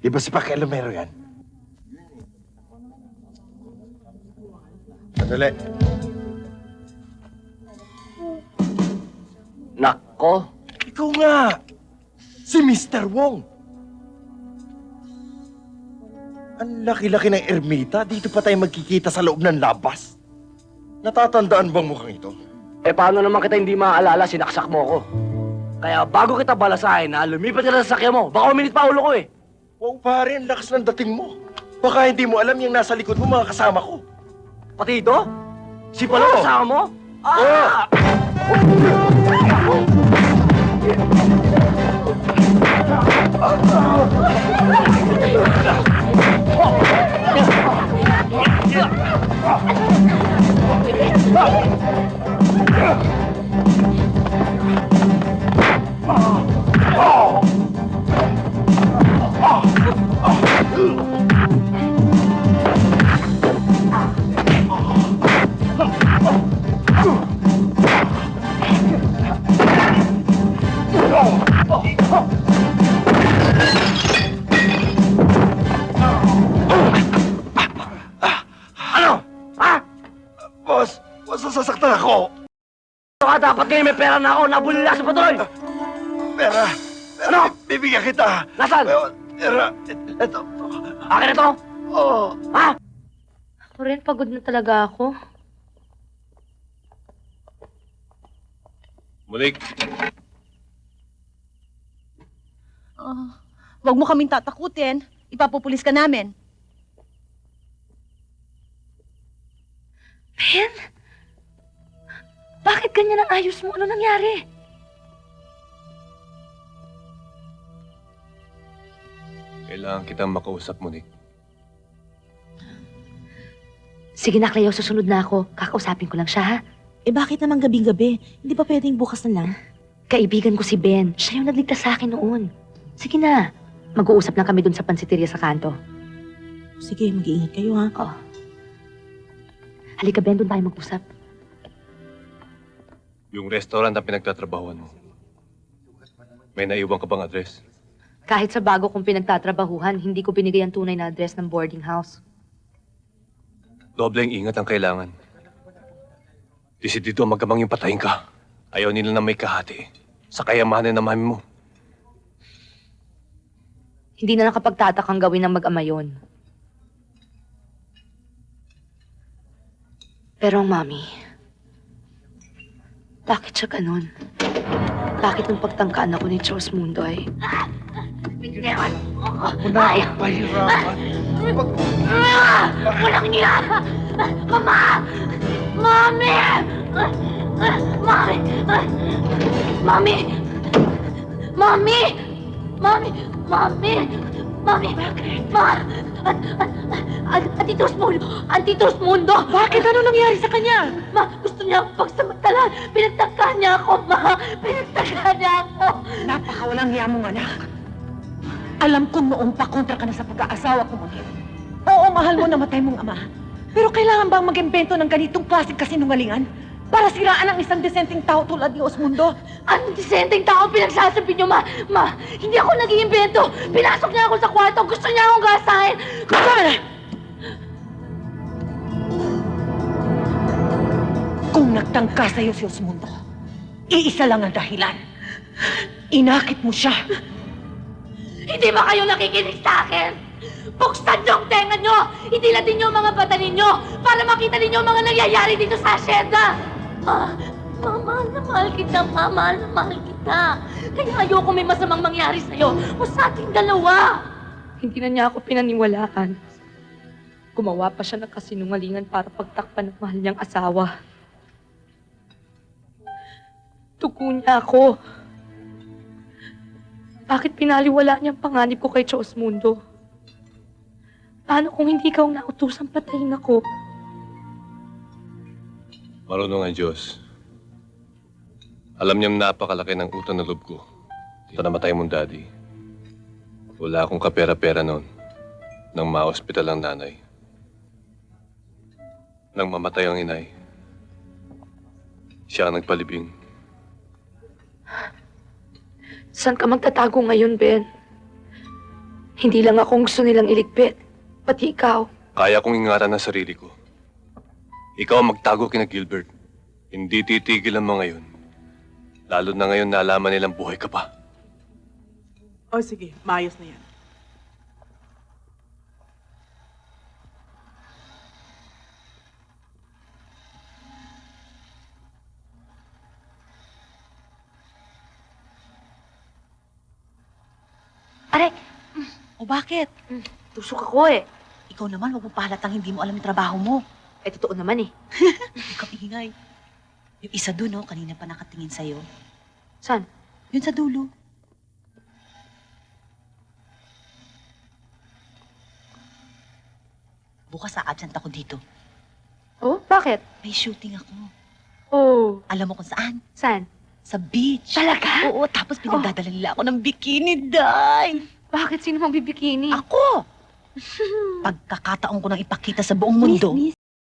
Di ba si Pakialamero yan? Sandali. Nako! Ikaw nga! Si Mr. Wong! Ang laki-laki ng ermita, dito pa tayo magkikita sa loob ng labas. Natatandaan bang mukhang ito? Eh paano naman kita hindi maaalala, sinaksak mo ko. Kaya bago kita balasahin na lumipat ka na sa sasakyan mo, baka uminit pa ulo ko eh. Wow, pare, ang lakas ng dating mo. Baka hindi mo alam yung nasa likod mo, mga kasama ko. Pati ito? Si Palo Oo. kasama mo? Ah! Ano? Ha? Boss, sasaktan ako. Baka dapat ngayon may pera na ako, nabulila sa patrol! Pera. Ano? Bibigyan kita. Nasaan? Pera. Ito. Akin na to? Oh. Ha? Ako rin, pagod na talaga ako. Mulik, Huwag mo kaming tatakutin. Ipapupulis ka namin. Ben? Bakit ganyan ang ayos mo? Ano nangyari? kailangan kitang makausap, Mulik. Sige na, Cleo, susunod na ako. Kakausapin ko lang siya, ha? Eh bakit naman gabing-gabi? Hindi ba pwedeng bukas na lang? Kaibigan ko si Ben. Siya yung nagligtas sa akin noon. Sige na. Mag-uusap lang kami dun sa pansiteria sa kanto. Sige, mag-iingat kayo ha. Oh. Halika, Ben, dun tayo mag-usap. Yung restaurant na pinagtatrabahuan mo, may naiwan ka bang address? Kahit sa bago kong pinagtatrabahuhan, hindi ko binigay ang tunay na address ng boarding house. Dobleng ingat ang kailangan. Desidido ang magkamang yung patayin ka. Ayaw nila na may kahati sa kayamanan ng mami mo. Hindi na nakapagtatakang gawin ng mag-ama yun. Pero ang mami, bakit siya ganun? Bakit nung pagtangkaan ako ni Charles Mundoy? Ako na ang pahirapan. Walang niya! Mama! Mami! Mami! Mami! Mami! Mami! Mami! Mami! Ma! Antitos Mundo! Antitos Mundo! Bakit? Ano nangyari sa kanya? Ma! Gusto niya akong pagsamantalan! Pinagtangkaan niya ako, ma! Pinagtangkaan niya ako! Napakawalang hiya mong anak. Alam kong noong pa kontra ka na sa pag-aasawa ko mo. Oo, mahal mo namatay mong ama. Pero kailangan bang mag-imbento ng ganitong klaseng kasinungalingan? Para siraan ang isang desenteng tao tulad ni Osmundo? Anong disenteng tao pinagsasabi niyo, ma? Ma, hindi ako nag-iimbento. Pinasok niya ako sa kwarto. Gusto niya akong gasahin. Gusto na! Kung nagtangka sa'yo si Osmundo, iisa lang ang dahilan. Inakit mo siya. Hindi ba kayo nakikinig sa akin? Buksan niyo ang tenga niyo! Idilatin niyo ang mga bata ninyo para makita ninyo ang mga nangyayari dito sa asyenda! Mahal na mahal kita, ma. Mahal na mahal kita. Kaya ayoko may masamang mangyari sa'yo o sa ating dalawa. Hindi na niya ako pinaniwalaan. Gumawa pa siya ng kasinungalingan para pagtakpan ng mahal niyang asawa. Tugo niya ako. Bakit pinaliwala niya ang panganib ko kay Chos Mundo? Paano kung hindi ikaw nautusan patayin ako? Marunong ang Diyos. Alam niyang napakalaki ng utang na loob ko. Sa namatay mong daddy. Wala akong kapera-pera noon nang ma-hospital ang nanay. Nang mamatay ang inay, siya ang nagpalibing. Saan ka magtatago ngayon, Ben? Hindi lang akong gusto nilang iligpit. Pati ikaw. Kaya kong ingatan ang sarili ko. Ikaw ang magtago kina Gilbert. Hindi titigil ang mga yun. Lalo na ngayon nalaman nilang buhay ka pa. O sige, maayos na yan. Aray, O bakit? tusok ako eh. Ikaw naman, huwag mo pahalatang hindi mo alam yung trabaho mo. Eh, totoo naman eh. Huwag kang ingay. Yung isa doon, no, kanina pa nakatingin sa'yo. Saan? Yun sa dulo. Bukas absent ako dito. Oh, bakit? May shooting ako. Oh, Alam mo kung saan? saan? Sa beach. Talaga? Oo, tapos pinagdadala nila ako ng bikini, Day. Bakit? Sino mang bibikini? Ako! Pagkakataon ko nang ipakita sa buong mundo. Miss,